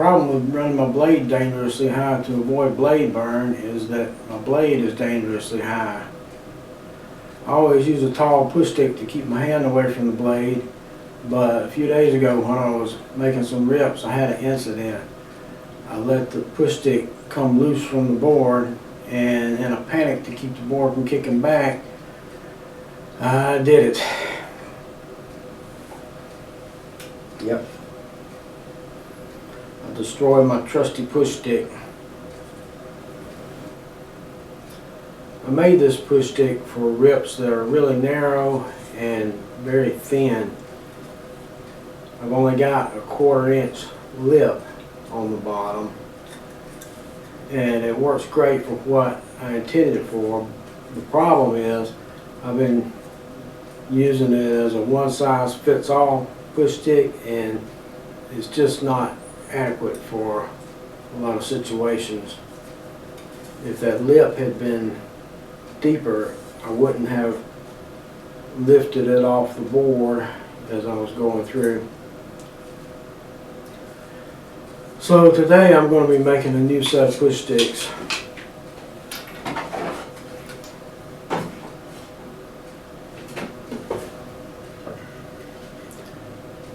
problem with running my blade dangerously high to avoid blade burn is that my blade is dangerously high. I always use a tall push stick to keep my hand away from the blade, but a few days ago when I was making some rips, I had an incident. I let the push stick come loose from the board, and in a panic to keep the board from kicking back, I did it. Yep. I destroyed my trusty push stick. I made this push stick for rips that are really narrow and very thin. I've only got a 1/4 inch lip on the bottom, and it works great for what I intended it for. The problem is I've been using it as a one-size-fits-all push stick, and it's just not adequate for a lot of situations. If that lip had been deeper, I wouldn't have lifted it off the board as I was going through. So today I'm going to be making a new set of push sticks.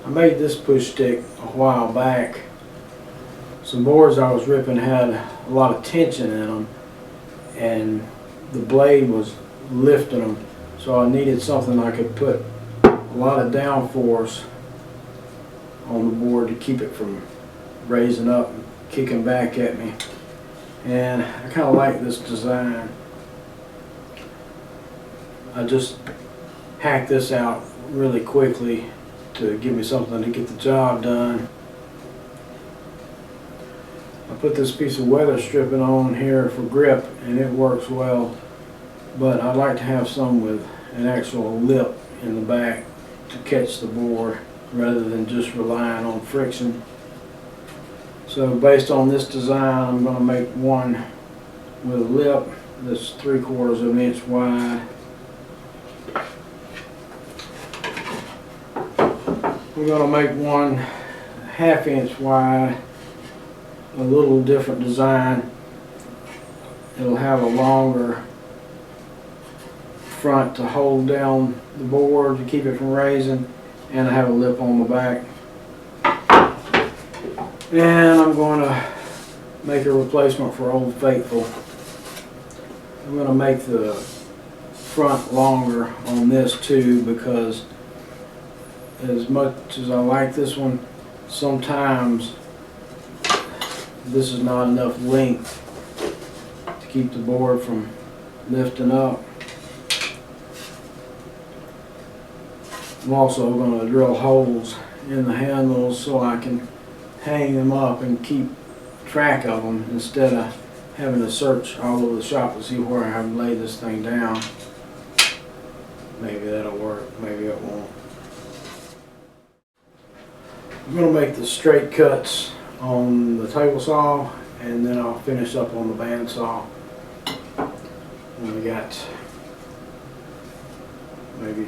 I made this push stick a while back. Some boards I was ripping had a lot of tension in them, and the blade was lifting them, so I needed something I could put a lot of downforce on the board to keep it from raising up and kicking back at me. And I kind of like this design. I just hacked this out really quickly to give me something to get the job done. I put this piece of weather stripping on here for grip, and it works well, but I like to have some with an actual lip in the back to catch the board rather than just relying on friction. So based on this design, I'm going to make one with a lip that's 3/4 of an inch wide. We're going to make one 1/2 inch wide, a little different design. It'll have a longer front to hold down the board to keep it from raising, and I have a lip on the back. And I'm going to make a replacement for Old Faithful. I'm going to make the front longer on this too, because as much as I like this one, sometimes this is not enough length to keep the board from lifting up. I'm also going to drill holes in the handles so I can hang them up and keep track of them instead of having to search all over the shop to see where I have laid this thing down. Maybe that'll work, maybe it won't. I'm going to make the straight cuts on the table saw, and then I'll finish up on the bandsaw. And we got maybe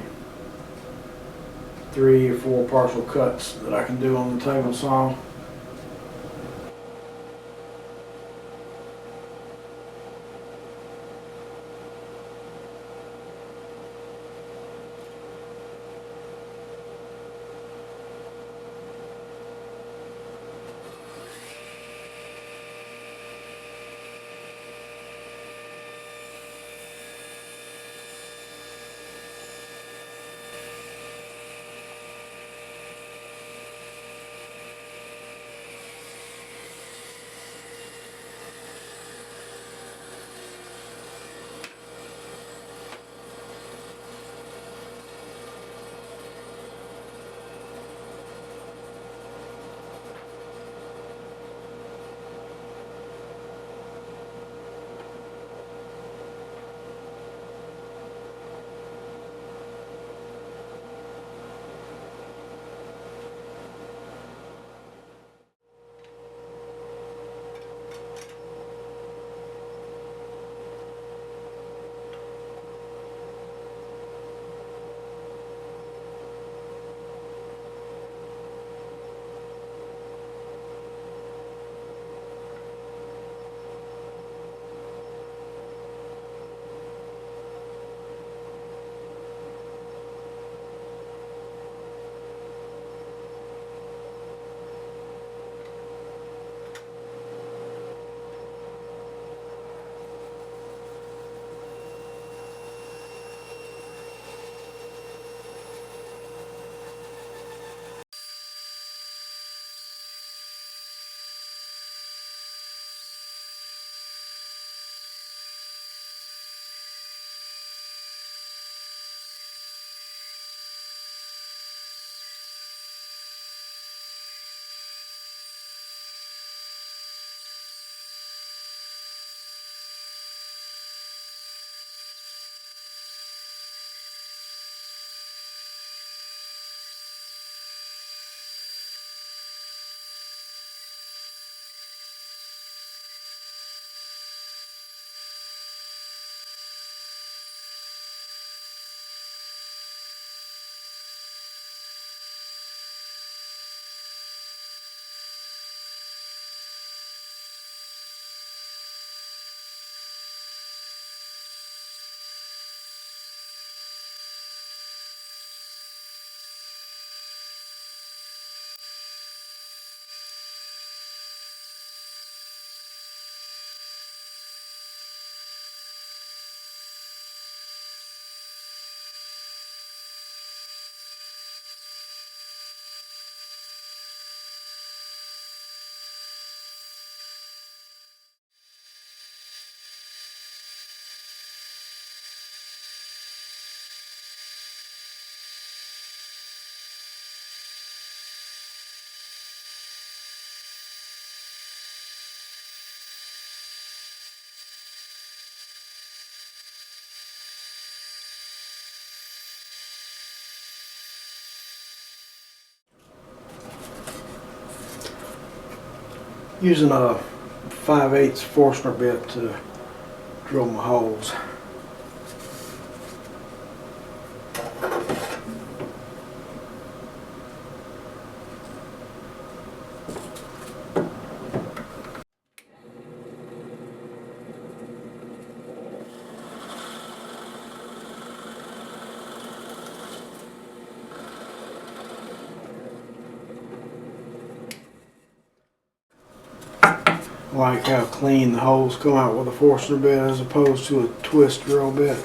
3 or 4 partial cuts that I can do on the table saw. Using a 5/8 Forstner bit to drill my holes. I like how clean the holes come out with a Forstner bit as opposed to a twist drill bit.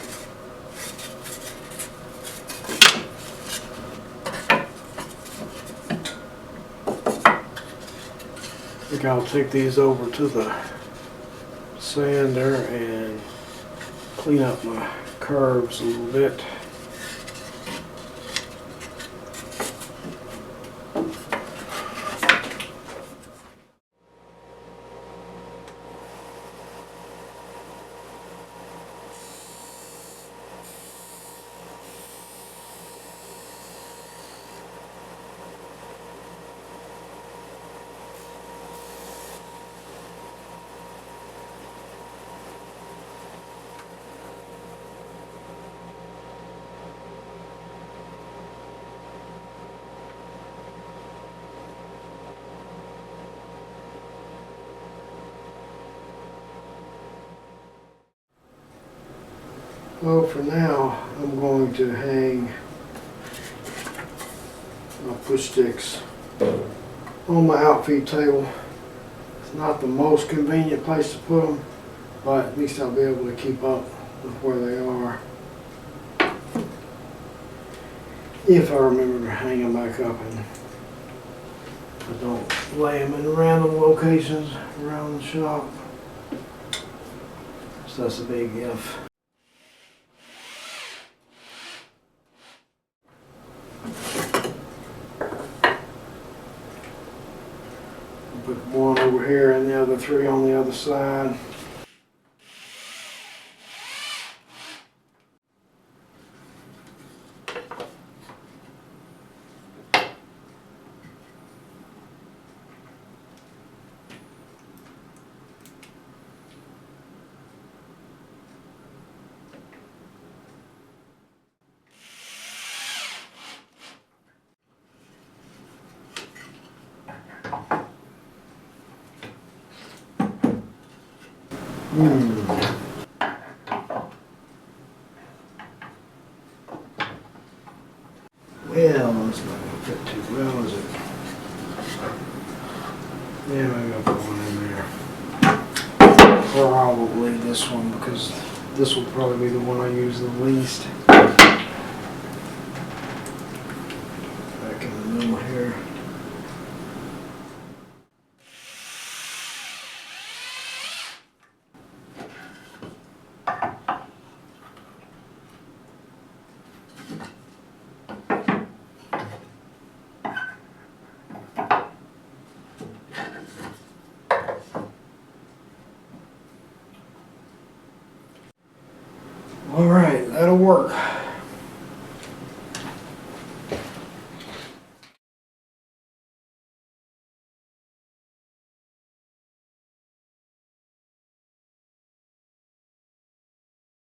I think I'll take these over to the sander and clean up my curves a little bit. Well, for now, I'm going to hang my push sticks on my outfeed table. It's not the most convenient place to put them, but at least I'll be able to keep up with where they are. If I remember to hang them back up and I don't lay them in random locations around the shop. So that's a big if. Put one over here and the other three on the other side. Well, it's not going to fit too well, is it? Yeah, maybe I'll put one in there. Probably this one, because this will probably be the one I use the least. Back in the middle here. All right, that'll work.